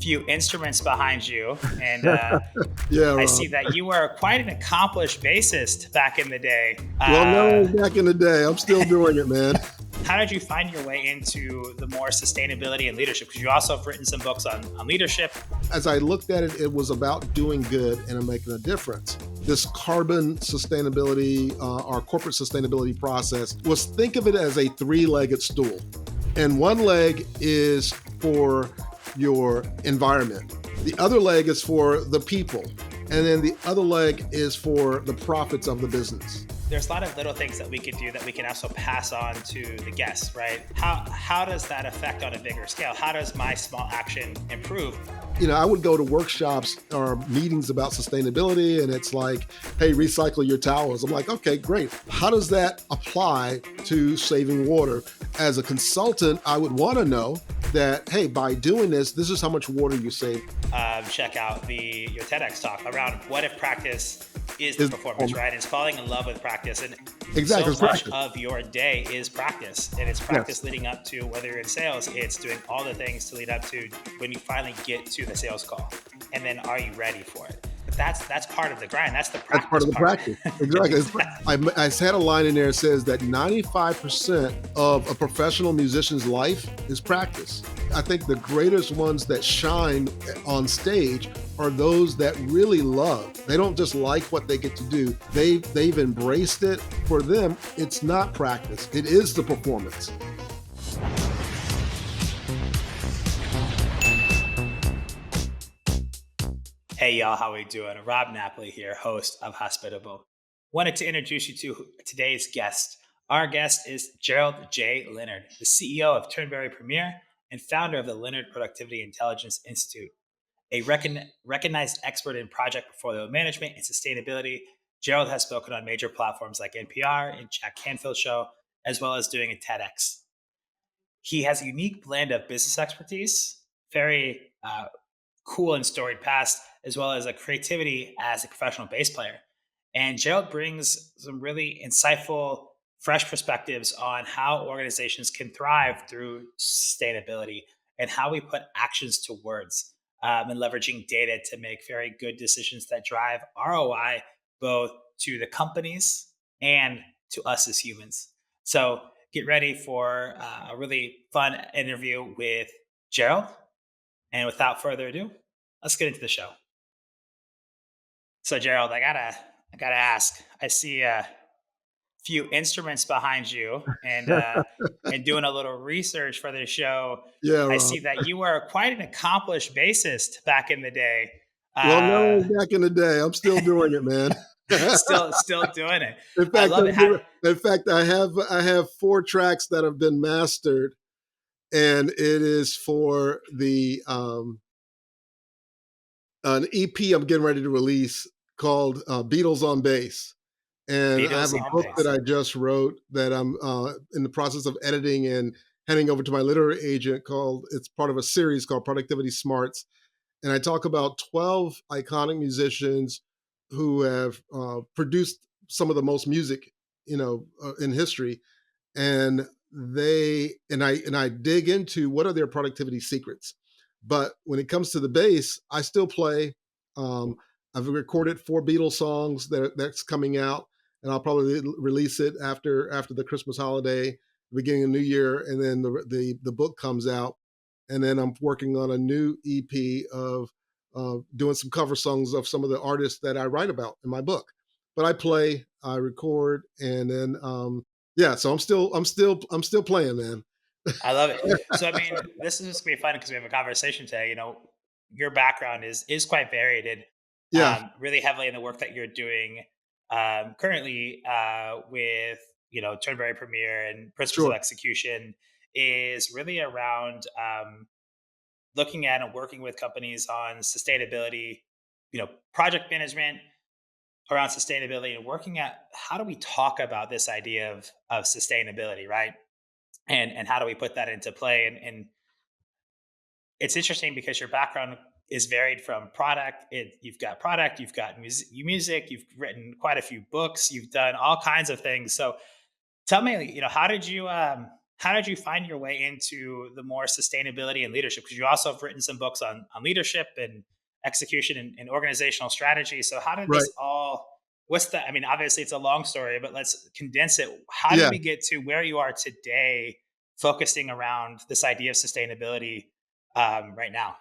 few instruments behind you, and Yeah, I see Rob. that you were quite an accomplished bassist back in the day. Well, no, back in the day, I'm still doing it, man. How did you find your way into the more sustainability and leadership? Because you also have written some books on leadership. As I looked at it, it was about doing good and making a difference. This carbon sustainability, our corporate sustainability process was, think of it as a three-legged stool. And one leg is for your environment. The other leg is for the people. And then the other leg is for the profits of the business. There's a lot of little things that we could do that we can also pass on to the guests, right? How does that affect on a bigger scale? How does my small action improve? I would go to workshops or meetings about sustainability, and it's like, hey, recycle your towels. I'm like, okay, great. How does that apply to saving water? As a consultant, I would want to know that, hey, by doing this, this is how much water you save. Check out your TEDx talk around what if practice is the performance, right? It's falling in love with practice. And exactly, so much of your day is practice. And it's practice leading up to, whether you're in sales, it's doing all the things to lead up to when you finally get to the sales call. And then are you ready for it? But that's part of the grind. That's the practice. That's part of the practice. Exactly. I had a line in there that says that 95% of a professional musician's life is practice. I think the greatest ones that shine on stage are those that really love. They don't just like what they get to do. They've embraced it. For them, it's not practice. It is the performance. Hey y'all, how we doing? Rob Napoli here, host of Hospitable. Wanted to introduce you to today's guest. Our guest is Gerald J. Leonard, the CEO of Turnberry Premiere and founder of the Leonard Productivity Intelligence Institute. A recognized expert in project portfolio management and sustainability, Gerald has spoken on major platforms like NPR and Jack Canfield Show, as well as doing a TEDx. He has a unique blend of business expertise, very cool and storied past, as well as a creativity as a professional bass player. And Gerald brings some really insightful, fresh perspectives on how organizations can thrive through sustainability and how we put actions to words, and leveraging data to make very good decisions that drive ROI both to the companies and to us as humans. So get ready for a really fun interview with Gerald. And without further ado, let's get into the show. So Gerald, I gotta ask. I see a few instruments behind you, and doing a little research for the show, Yeah, I Rob. see that you were quite an accomplished bassist back in the day. Well, no, back in the day, I'm still doing it, man. still doing it. In fact, I love it. I have 4 tracks that have been mastered, and it is for the an EP I'm getting ready to release called Beatles-on-Bass. And I have a book that I just wrote that I'm in the process of editing and handing over to my literary agent. It's part of a series called Productivity Smarts. And I talk about 12 iconic musicians who have produced some of the most music, in history. And I dig into what are their productivity secrets. But when it comes to the bass, I still play. I've recorded 4 Beatles songs that's coming out, and I'll probably release it after the Christmas holiday, beginning of New Year, and then the book comes out, and then I'm working on a new EP of doing some cover songs of some of the artists that I write about in my book. But I play, I record, and then yeah, so I'm still playing, man. I love it. So I mean, this is just gonna be fun because we have a conversation today. Your background is quite varied and Yeah, really heavily in the work that you're doing currently with Turnberry Premiere and Principles of sure. Execution is really around looking at and working with companies on sustainability, project management around sustainability, and working at how do we talk about this idea of sustainability, right? And how do we put that into play? And it's interesting because your background is varied from you've got music, you've written quite a few books, you've done all kinds of things. So tell me, how did you find your way into the more sustainability and leadership? Because you also have written some books on leadership and execution and organizational strategy. So how did Right. this all, what's the, I mean, obviously it's a long story, but let's condense it. How did Yeah. we get to where you are today, focusing around this idea of sustainability right now?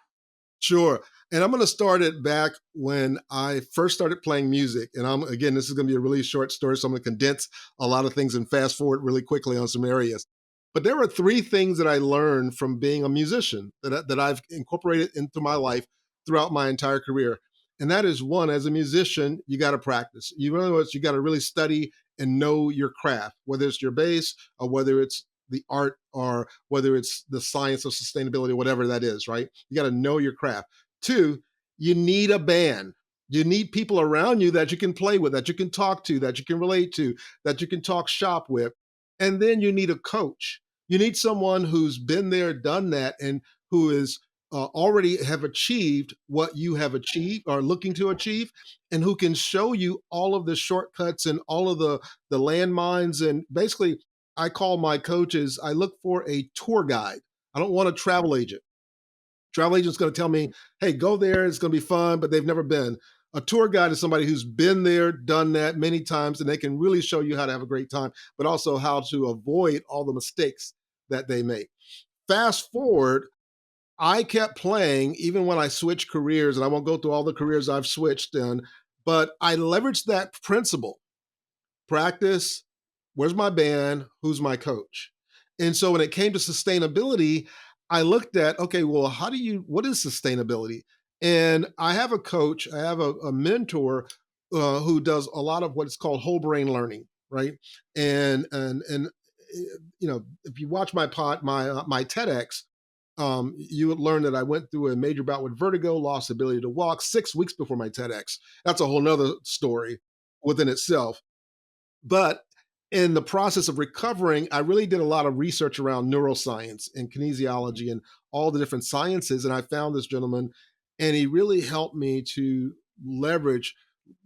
Sure. And I'm going to start it back when I first started playing music. And again, this is going to be a really short story. So I'm going to condense a lot of things and fast forward really quickly on some areas. But there were three things that I learned from being a musician that I've incorporated into my life throughout my entire career. And that is one, as a musician, you got to practice. In other words, you got to really study and know your craft, whether it's your bass or whether it's the art or whether it's the science of sustainability, whatever that is, right? You got to know your craft. Two, you need a band. You need people around you that you can play with, that you can talk to, that you can relate to, that you can talk shop with. And then you need a coach. You need someone who's been there, done that, and who is already have achieved what you have achieved or looking to achieve, and who can show you all of the shortcuts and all of the landmines. And basically, I call my coaches, I look for a tour guide. I don't want a travel agent. Travel agent's going to tell me, hey, go there, it's going to be fun, but they've never been. A tour guide is somebody who's been there, done that many times, and they can really show you how to have a great time, but also how to avoid all the mistakes that they make. Fast forward, I kept playing even when I switched careers, and I won't go through all the careers I've switched in, but I leveraged that principle: practice, where's my band, who's my coach. And so when it came to sustainability, I looked at, okay, well, what is sustainability? And I have a coach, I have a mentor who does a lot of what's called whole brain learning, right? And if you watch my TEDx, you would learn that I went through a major bout with vertigo, lost the ability to walk 6 weeks before my TEDx. That's a whole nother story within itself. But in the process of recovering, I really did a lot of research around neuroscience and kinesiology and all the different sciences. And I found this gentleman, and he really helped me to leverage,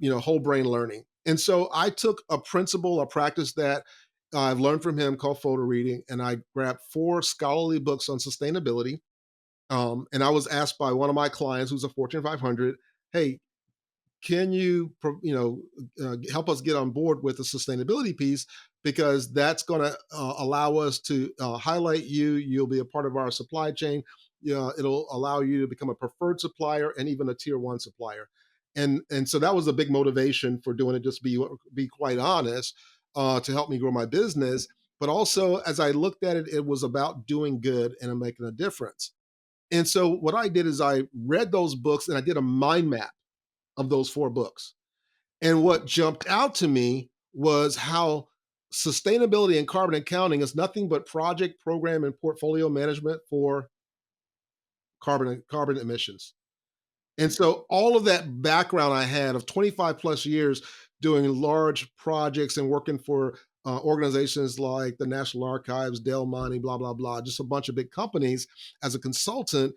whole brain learning. And so I took a principle, a practice that I've learned from him called photo reading, and I grabbed 4 scholarly books on sustainability. And I was asked by one of my clients, who's a Fortune 500, hey, can you help us get on board with the sustainability piece, because that's going to allow us to highlight you'll be a part of our supply chain. It'll allow you to become a preferred supplier and even a tier one supplier. And so that was a big motivation for doing it, just be quite honest, to help me grow my business. But also, as I looked at it, it was about doing good and making a difference. And so what I did is I read those books and I did a mind map of those 4 books. And what jumped out to me was how sustainability and carbon accounting is nothing but project, program, and portfolio management for carbon emissions. And so all of that background I had of 25 plus years doing large projects and working for organizations like the National Archives, Del Monte, blah, blah, blah, just a bunch of big companies as a consultant,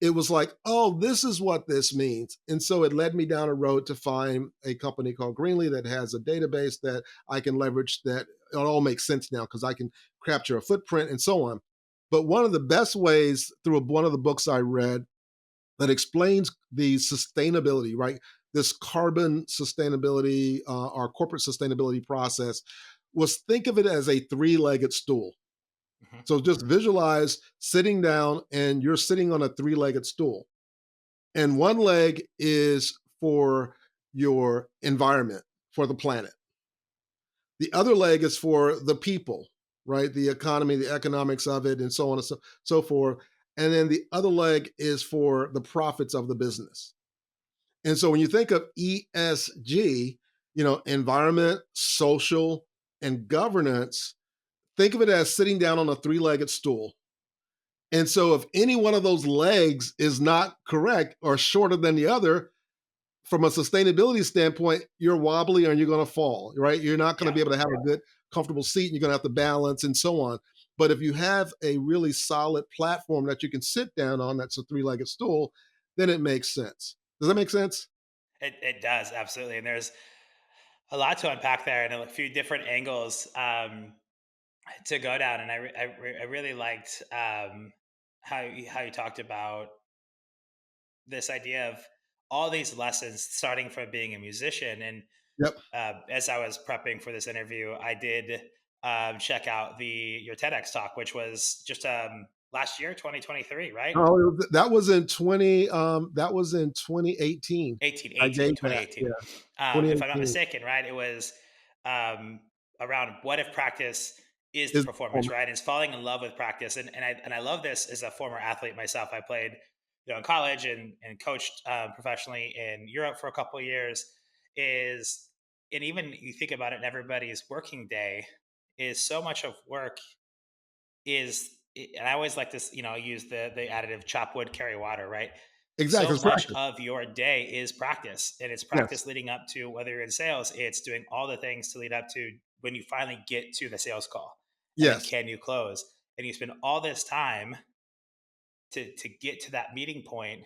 it was like, oh, this is what this means. And so it led me down a road to find a company called Greenly that has a database that I can leverage, that it all makes sense now because I can capture a footprint and so on. But one of the best ways, through one of the books I read, that explains the sustainability, right? This carbon sustainability, our corporate sustainability process, was, think of it as a 3-legged stool. Mhm. So just visualize sitting down and you're sitting on a 3-legged stool. And one leg is for your environment, for the planet. The other leg is for the people, right? The economy, the economics of it, and so on and so forth. And then the other leg is for the profits of the business. And so when you think of ESG, environment, social, and governance, think of it as sitting down on a 3-legged stool. And so if any one of those legs is not correct or shorter than the other, from a sustainability standpoint, you're wobbly and you're going to fall, right? You're not going to Yeah. be able to have a good, comfortable seat, and you're going to have to balance and so on. But if you have a really solid platform that you can sit down on, that's a 3-legged stool, then it makes sense. Does that make sense? It does, absolutely. And there's a lot to unpack there and a few different angles. to go down, and I really liked how you talked about this idea of all these lessons starting from being a musician. And Yep. as I was prepping for this interview, I did check out the your TEDx talk, which was just last year, 2023, right? Oh, that was in 2018. 18, I 18, gave that. 2018. Yeah, If I'm not 2018 mistaken, right? It was um, around what if practice is the is performance, performance. right? It's falling in love with practice. And I love this as a former athlete myself. I played, in college and coached professionally in Europe for a couple of years. Is and even you think about it, in everybody's working day is so much of work and I always like this, use the additive chop wood, carry water, right? Exactly, So it's much practice. of your day is practice, and it's Yes, practice leading up to whether you're in sales, it's doing all the things to lead up to when you finally get to the sales call. And then yes, can you close? And you spend all this time to get to that meeting point,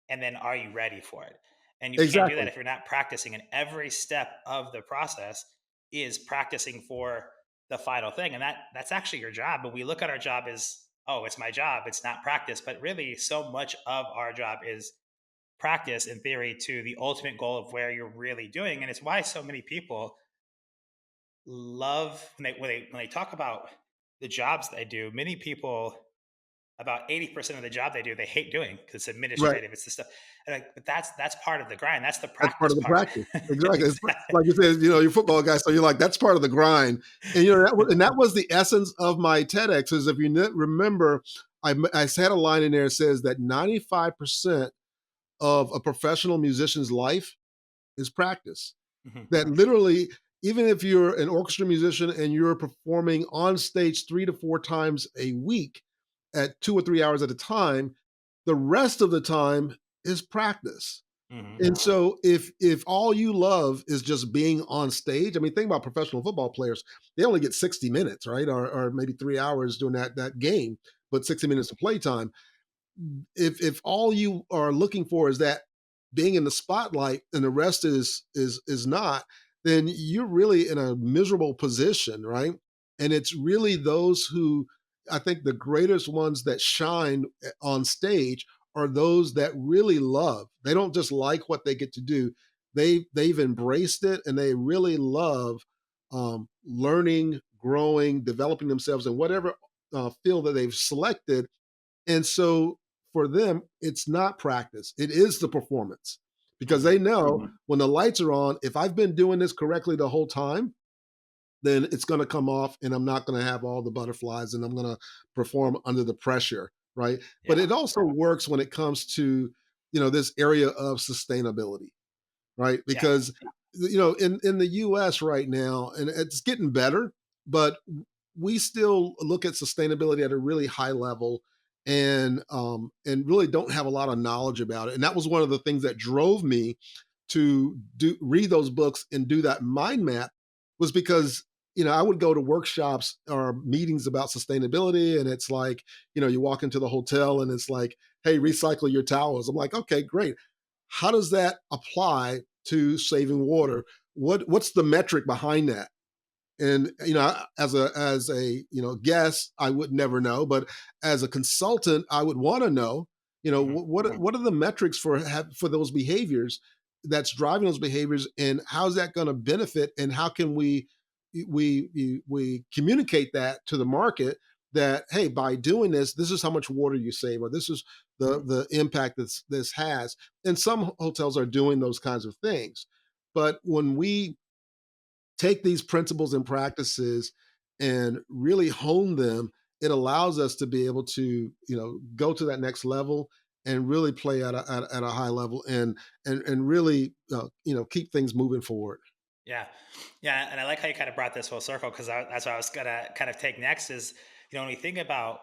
and then are you ready for it? And you can't do that exactly. if you're not practicing. And every step of the process is practicing for the final thing. And that's actually your job. But we look at our job as, oh, it's my job, it's not practice. But really, so much of our job is practice in theory to the ultimate goal of where you're really doing. And it's why so many people love when they talk about the jobs they do. Many people, about 80% of the job they do, they hate doing because it's Right. administrative. It's the stuff. And like, but that's part of the grind. That's the That's part practice of the part. practice. Exactly. It's Exactly. like you said, you're a football guy, so you're like, that's part of the grind. And that was the essence of my TEDx. Is if you remember, I had a line in there that says that 95% of a professional musician's life is practice. Mhm. That literally, even if you're an orchestra musician and you're performing on stage 3 to 4 times a week at 2 or 3 hours at a time, the rest of the time is practice. Mhm. And so if all you love is just being on stage, I mean, think about professional football players. They only get 60 minutes, right? Or maybe 3 hours doing that game, but 60 minutes of play time. If all you are looking for is that being in the spotlight and the rest is not, then you're really in a miserable position, right? And it's really those who, I think, the greatest ones that shine on stage are those that really love. They don't just like what they get to do. They've embraced it and they really love learning, growing, developing themselves in whatever field that they've selected. And so for them, it's not practice, it is the performance because Mhm. they know when the lights are on, if I've been doing this correctly the whole time, then it's going to come off and I'm not going to have all the butterflies and I'm going to perform under the pressure. Right. But Yeah. it also works when it comes to, this area of sustainability, right? Yeah. Because in the US right now, and it's getting better, but we still look at sustainability at a really high level and really don't have a lot of knowledge about it. And that was one of the things that drove me to read those books and do that mind map was because I would go to workshops or meetings about sustainability and it's like, you walk into the hotel and it's like, hey, recycle your towels. I'm like, okay, great. How does that apply to saving water? What's the metric behind that? And as a guest, I would never know, but as a consultant, I would want to know. Mhm. What are the metrics for those behaviors that's driving those behaviors, and how's that going to benefit, and how can we communicate that to the market that, hey, by doing this is how much water you save, or this is the impact this has. And some hotels are doing those kinds of things, but when we take these principles and practices and really hone them, it allows us to be able to, go to that next level and really play at a high level and really, keep things moving forward. Yeah. Yeah. And I like how you kind of brought this full circle because that's what I was going to kind of take next is, when we think about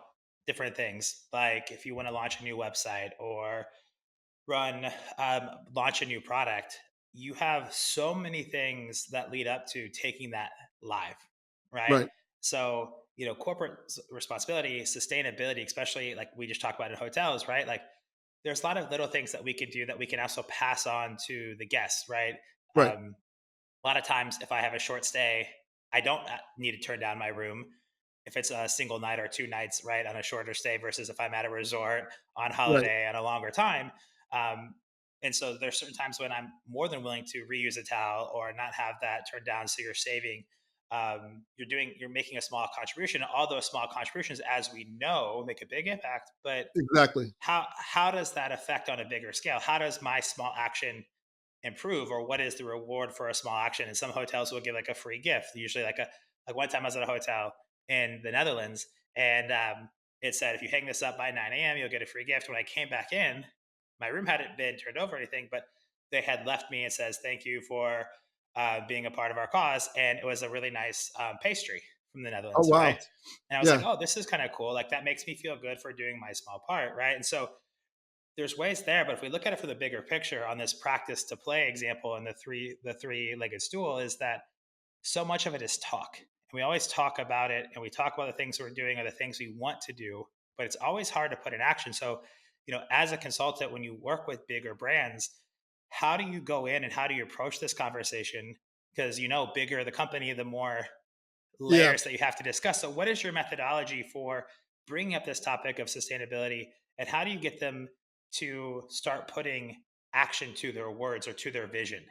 different things, like if you want to launch a new website or launch a new product, you have so many things that lead up to taking that live, right? Right. So, corporate responsibility, sustainability, especially like we just talked about in hotels, right? Like there's a lot of little things that we could do that we can also pass on to the guests, right? Right. A lot of times, if I have a short stay, I don't need to turn down my room. if it's a single night or 2 nights, right, on a shorter stay versus if I'm at a resort on Right. holiday on a longer time. Um, and so there's certain times when I'm more than willing to reuse a towel or not have that turned down. So you're saving, you're making a small contribution. All those small contributions, as we know, make a big impact. But Exactly. how does that affect on a bigger scale? How does my small action improve, or what is the reward for a small action? And some hotels will give like a free gift, usually like one time I was at a hotel in the Netherlands, and it said if you hang this up by 9 a.m. you'll get a free gift. When I came back in, my room hadn't been turned over or anything, but they had left me and says thank you for being a part of our cause, and it was a really nice pastry from the Oh, Netherlands, wow. right? And I was like, Yeah. oh, this is kind of cool, like that makes me feel good for doing my small part, right? And so there's ways there, but if we look at it for the bigger picture on this practice to play example and the three-legged stool, is that so much of it is talk. And we always talk about it and we talk about the things we're doing or the things we want to do, but it's always hard to put in action. So, as a consultant, when you work with bigger brands, how do you go in and how do you approach this conversation? Because bigger the company, the more Yeah. layers that you have to discuss. So, what is your methodology for bringing up this topic of sustainability, and how do you get them to start putting action to their words or to their vision?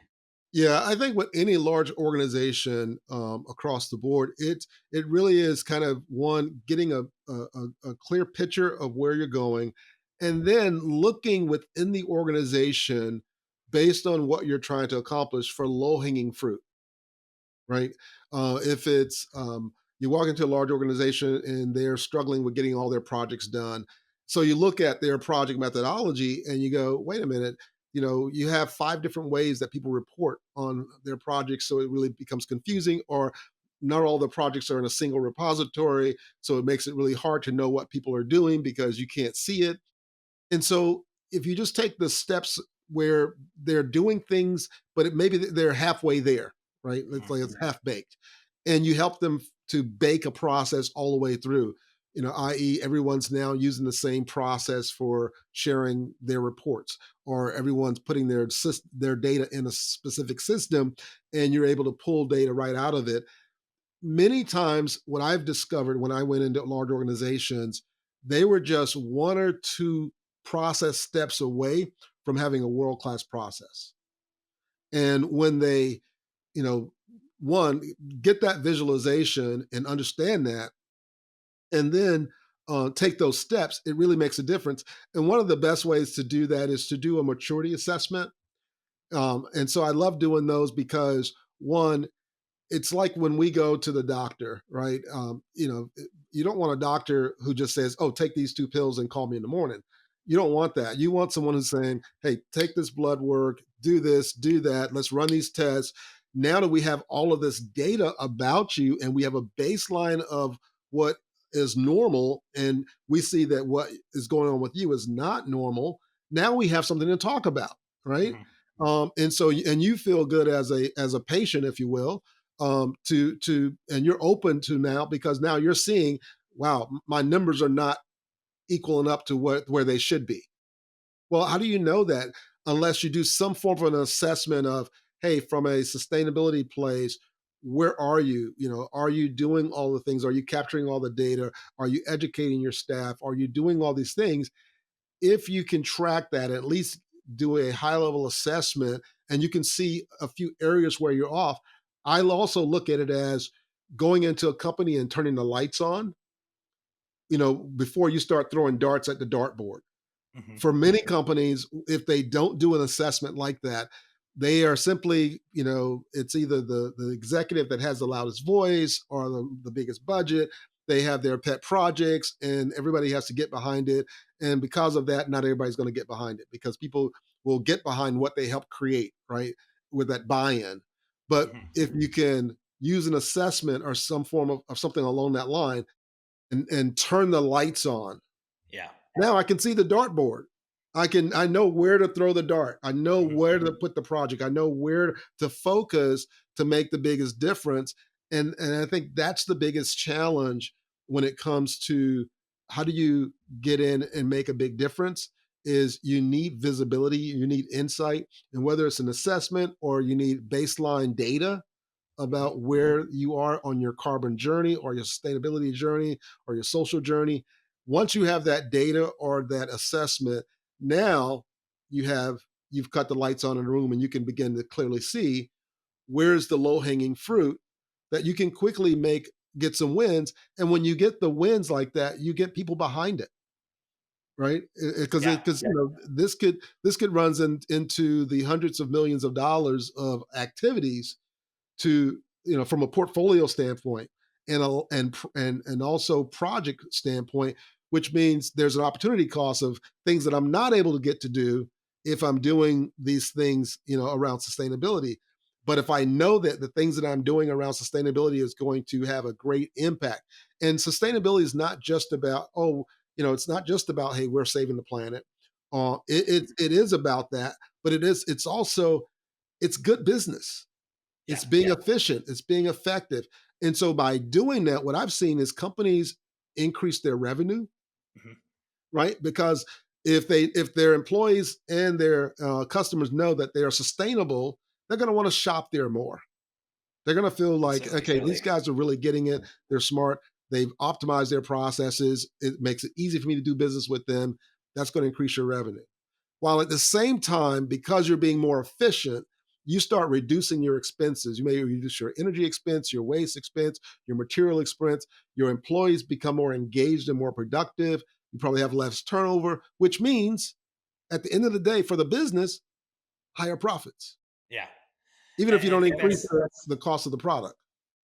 Yeah, I think with any large organization across the board, it really is kind of one getting a clear picture of where you're going, and then looking within the organization based on what you're trying to accomplish for low hanging fruit, right? If it's you walk into a large organization and they're struggling with getting all their projects done, so you look at their project methodology and you go, wait a minute, you have 5 different ways that people report on their projects, so it really becomes confusing, or not all the projects are in a single repository, so it makes it really hard to know what people are doing because you can't see it. And so if you just take the steps where they're doing things, but maybe they're halfway there, right? Let's Mhm. say it's half baked, and you help them to bake a process all the way through. I.e., everyone's now using the same process for sharing their reports, or everyone's putting their data in a specific system, and you're able to pull data right out of it. Many times, what I've discovered when I went into large organizations, they were just one or two process steps away from having a world class process. And when they, you know, one, get that visualization and understand that, and then take those steps, it really makes a difference. And one of the best ways to do that is to do a maturity assessment. And so I love doing those because, one, it's like when we go to the doctor, right? You don't want a doctor who just says, "Oh, take these 2 pills and call me in the morning." You don't want that. You want someone who's saying, "Hey, take this blood work, do this, do that. Let's run these tests." Now that we have all of this data about you and we have a baseline of what is normal, and we see that what is going on with you is not normal, now we have something to talk about, right? Mhm. And so, and you feel good as a patient, if you will, and you're open to now, because now you're seeing, wow, my numbers are not equaling up to where they should be. Well, how do you know that unless you do some form of an assessment of, hey, from a sustainability place, where are you? Are you doing all the things? Are you capturing all the data? Are you educating your staff? Are you doing all these things? If you can track that, at least do a high level assessment, and you can see a few areas where you're off. I'll also look at it as going into a company and turning the lights on, before you start throwing darts at the dartboard. Mhm. For many companies, if they don't do an assessment like that, they are simply, it's either the executive that has the loudest voice or the biggest budget. They have their pet projects and everybody has to get behind it. And because of that, not everybody's going to get behind it, because people will get behind what they help create, right? With that buy in. But Mhm. if you can use an assessment or some form of something along that line, and turn the lights on, Yeah. now I can see the dartboard. I know where to throw the dart. I know Mhm. where to put the project. I know where to focus to make the biggest difference. And I think that's the biggest challenge when it comes to how do you get in and make a big difference, is you need visibility, you need insight, and whether it's an assessment or you need baseline data, about where you are on your carbon journey or your sustainability journey or your social journey. Once you have that data or that assessment, now you've cut the lights on in the room and you can begin to clearly see where's the low-hanging fruit that you can quickly get some wins. And when you get the wins like that, you get people behind it, right? Because Yeah. this could runs into the hundreds of millions of dollars of activities to, from a portfolio standpoint and also project standpoint, which means there's an opportunity cost of things that I'm not able to get to do if I'm doing these things, around sustainability. But if I know that the things that I'm doing around sustainability is going to have a great impact, and sustainability is not just about, it's not just about, hey, we're saving the planet. It is about that, but it's good business. Yeah. It's being efficient, it's being effective. And so by doing that, what I've seen is companies increase their revenue, Hmm. right? Because if their employees and their customers know that they are sustainable, they're going to want to shop there more. They're going to feel like, Absolutely. okay, these guys are really getting it. They're smart. They've optimized their processes. It makes it easy for me to do business with them. That's going to increase your revenue. While at the same time, because you're being more efficient, you start reducing your expenses. You may reduce your energy expense, your waste expense, your material expense. Your employees become more engaged and more productive. You probably have less turnover, which means at the end of the day, for the business, higher profits, Yeah. even if you And I don't think increase that's, the cost of the product.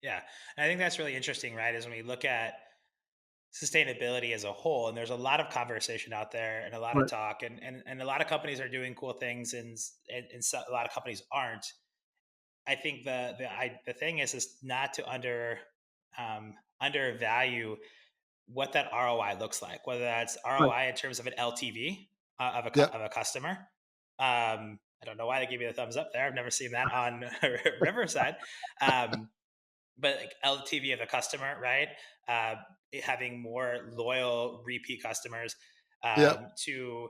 yeah. And I think that's really interesting, right? Is when we look at sustainability as a whole, and there's a lot of conversation out there and a lot of Right. talk, and a lot of companies are doing cool things, and so, a lot of companies aren't. I think the thing is not to undervalue what that ROI looks like, whether that's Right. ROI in terms of an LTV Yeah. of a customer. I don't know why they give you the thumbs up there. I've never seen that on Riverside. Um, but like LTV of a customer, right? Uh, Having more loyal repeat customers, Yeah. to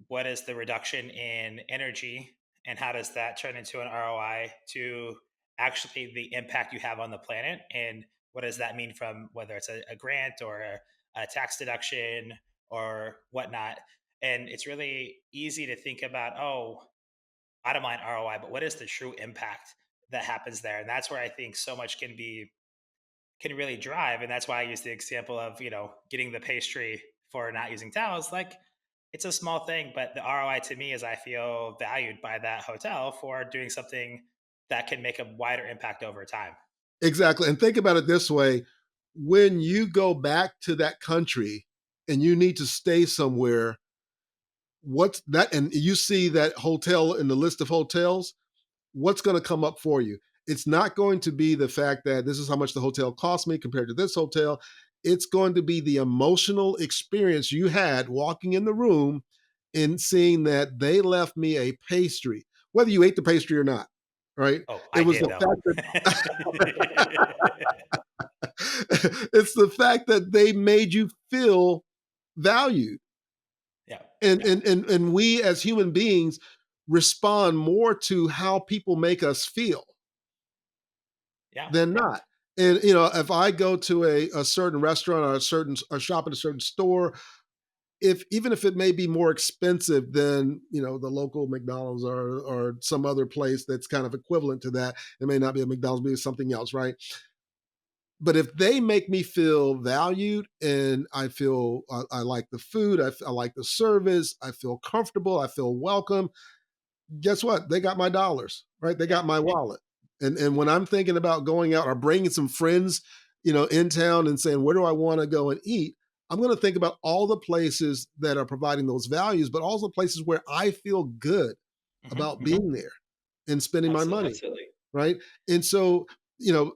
what is the reduction in energy and how does that turn into an ROI to actually the impact you have on the planet, and what does that mean from whether it's a grant or a tax deduction or whatnot. And it's really easy to think about, oh, bottom line ROI, but what is the true impact that happens there? And that's where I think so much can really drive. And that's why I use the example of, getting the pastry for not using towels. Like, it's a small thing, but the ROI to me is I feel valued by that hotel for doing something that can make a wider impact over time. Exactly. And think about it this way: when you go back to that country and you need to stay somewhere, what's that? And you see that hotel in the list of hotels, what's going to come up for you? It's not going to be the fact that this is how much the hotel cost me compared to this hotel. It's going to be the emotional experience you had walking in the room and seeing that they left me a pastry, whether you ate the pastry or not. Right? Oh, It I was did the though. fact it's the fact that they made you feel valued. Yeah. And we as human beings respond more to how people make us feel Yeah. than not. And if I go to a certain restaurant or shop at a certain store, if even if it may be more expensive than the local McDonald's or some other place that's kind of equivalent to that, it may not be a McDonald's, maybe something else, right? But if they make me feel valued and I feel I like the food, I like the service, I feel comfortable, I feel welcome, guess what? They got my dollars, right? They Yeah. got my wallet. And when I'm thinking about going out or bringing some friends, in town and saying, where do I want to go and eat? I'm going to think about all the places that are providing those values, but also places where I feel good Hmm. about being there and spending my money. Absolutely. Right. And so, you know,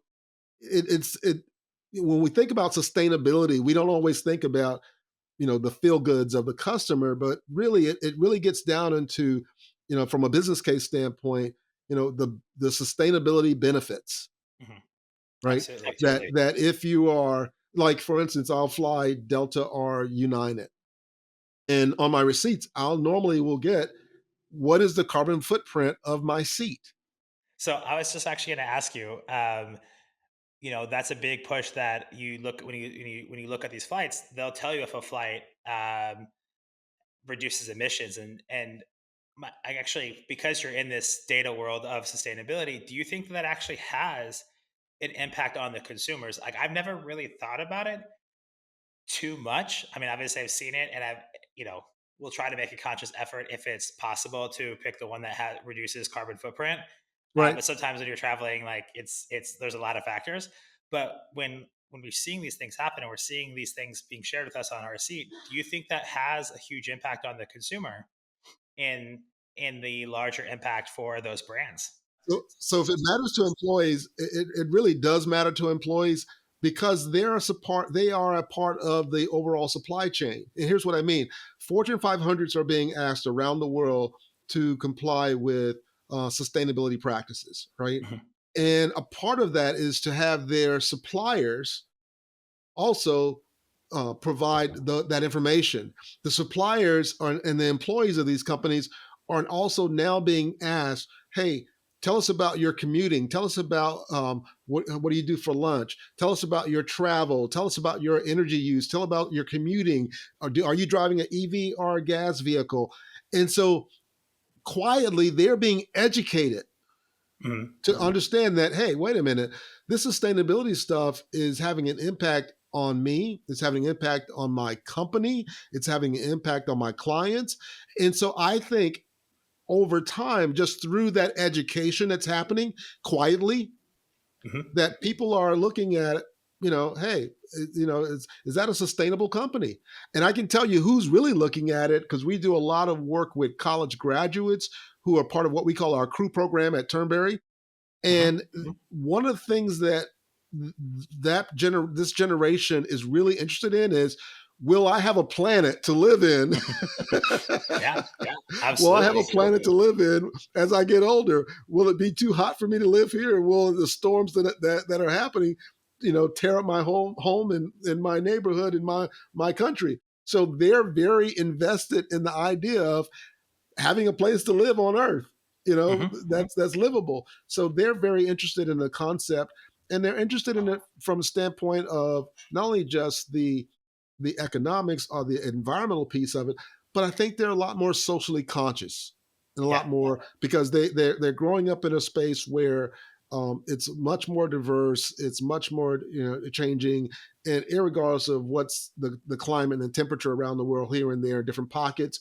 it when we think about sustainability, we don't always think about the feel goods of the customer, but really it really gets down into from a business case standpoint, the sustainability benefits, Hmm. right? Absolutely. That if you are, like, for instance, I'll fly Delta or United, and on my receipts I'll normally will get, what is the carbon footprint of my seat? So I was just actually going to ask you, that's a big push that you look when you look at these flights, they'll tell you if a flight reduces emissions I actually, because you're in this data world of sustainability, do you think that actually has an impact on the consumers? Like, I've never really thought about it too much. I mean, obviously I've seen it, and you know, we'll try to make a conscious effort if it's possible to pick the one that reduces carbon footprint. Right. But sometimes when you're traveling, like there's a lot of factors. But when we're seeing these things happen and we're seeing these things being shared with us on our seat, do you think that has a huge impact on the consumer in the larger impact for those brands? So if it matters to employees, it really does matter to employees because they are a part of the overall supply chain. And here's what I mean: Fortune 500s are being asked around the world to comply with sustainability practices, right? Mhm. And a part of that is to have their suppliers also provide that information. The suppliers and the employees of these companies are also now being asked, hey, tell us about your commuting. Tell us about what do you do for lunch? Tell us about your travel. Tell us about your energy use. Tell about your commuting. Are you driving an EV or a gas vehicle? And so quietly, they're being educated Mhm. to understand that, hey, wait a minute, this sustainability stuff is having an impact on me, it's having an impact on my company, it's having an impact on my clients. And so I think over time, just through that education that's happening quietly, Mhm. that people are looking at, hey, is that a sustainable company? And I can tell you who's really looking at it because we do a lot of work with college graduates who are part of what we call our crew program at Turnberry. Mhm. And one of the things that this generation is really interested in is, will I have a planet to live in? Yeah, yeah, Will I have a absolutely. planet to live in as I get older? Will it be too hot for me to live here? Or will the storms that are happening, tear up my home in my neighborhood, in my country? So they're very invested in the idea of having a place to live on Earth, Mhm. that's livable. So they're very interested in the concept, and they're interested in it from a standpoint of not only just the economics or the environmental piece of it, but I think they're a lot more socially conscious and a Yeah. lot more because they're growing up in a space where it's much more diverse, it's much more changing, and irregardless of what's the climate and the temperature around the world here and there, different pockets,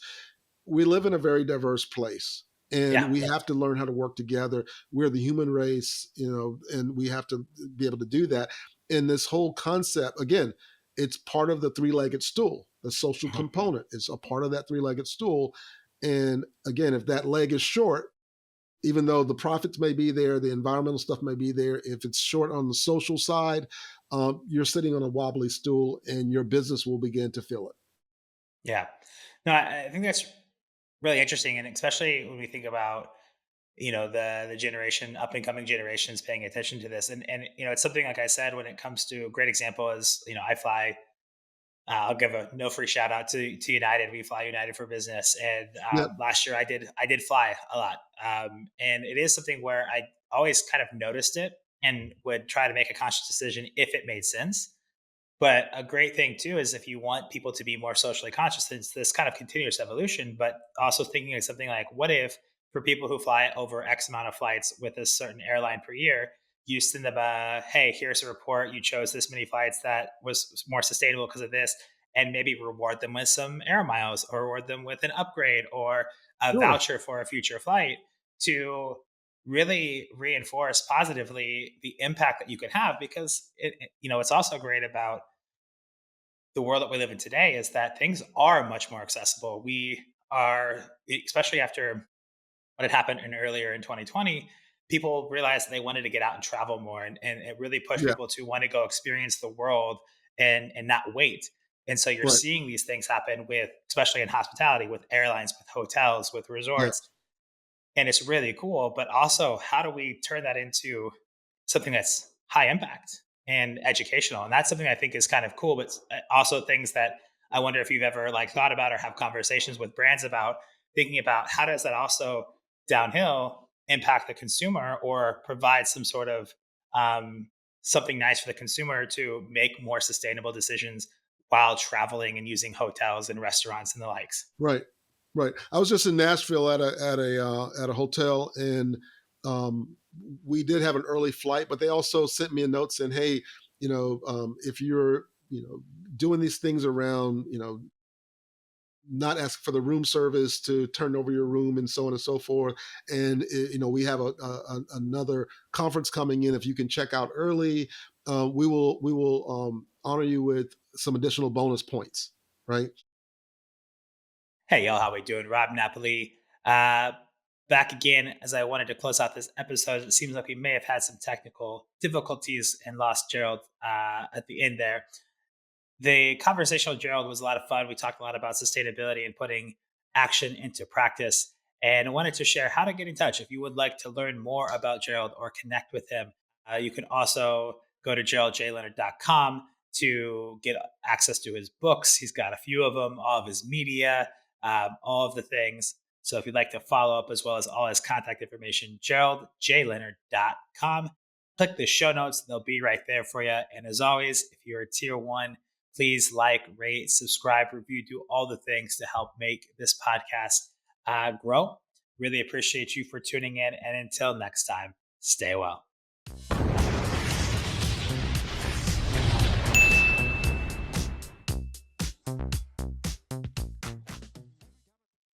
we live in a very diverse place and Yeah. we have to learn how to work together. We're the human race, and we have to be able to do that. And this whole concept, again, it's part of the three-legged stool. The social Mhm. component is a part of that three-legged stool. And again, if that leg is short, even though the profits may be there, the environmental stuff may be there, if it's short on the social side, you're sitting on a wobbly stool and your business will begin to feel it. Yeah. No, I think that's really interesting, and especially when we think about the generation up and coming generations paying attention to this, and it's something like I said when it comes to a great example is I fly. I'll give a no free shout out to United. We fly United for business, and Yeah, last year I did fly a lot, and it is something where I always kind of noticed it and would try to make a conscious decision if it made sense. But a great thing too is if you want people to be more socially conscious, it's this kind of continuous evolution, but also thinking of something like, what if for people who fly over X amount of flights with a certain airline per year, you send them hey, here's a report. You chose this many flights that was more sustainable because of this, and maybe reward them with some air miles or reward them with an upgrade or a sure. voucher for a future flight to really reinforce positively the impact that you can have because it's also great about the world that we live in today is that things are much more accessible. We are, especially after what had happened earlier in 2020, people realized they wanted to get out and travel more, and it really pushed Yeah, people to want to go experience the world and not wait. And so you're right. seeing these things happen with, especially in hospitality, with airlines, with hotels, with Yeah. resorts, and it's really cool. But also, how do we turn that into something that's high impact and educational? And that's something I think is kind of cool, but also things that I wonder if you've ever like thought about or have conversations with brands about, thinking about how does that also downhill impact the consumer or provide some sort of something nice for the consumer to make more sustainable decisions while traveling and using hotels and restaurants and the likes. Right, right. I was just in Nashville at a hotel, and we did have an early flight, but they also sent me a note saying, "Hey, if you're doing these things around not ask for the room service to turn over your room and so on and so forth. And we have another conference coming in. If you can check out early, we will honor you with some additional bonus points." Right. Hey, y'all, how we doing? Rob Napoli, uh, back again as I wanted to close out this episode. It seems like we may have had some technical difficulties and lost Gerald at the end there. The conversation with Gerald was a lot of fun. We talked a lot about sustainability and putting action into practice. And I wanted to share how to get in touch. If you would like to learn more about Gerald or connect with him, you can also go to geraldjleonard.com to get access to his books. He's got a few of them, all of his media, all of the things. So if you'd like to follow up as well as all his contact information, geraldjleonard.com. Click the show notes, they'll be right there for you. And as always, if you're a tier one, please like, rate, subscribe, review, do all the things to help make this podcast grow. Really appreciate you for tuning in. And until next time, stay well.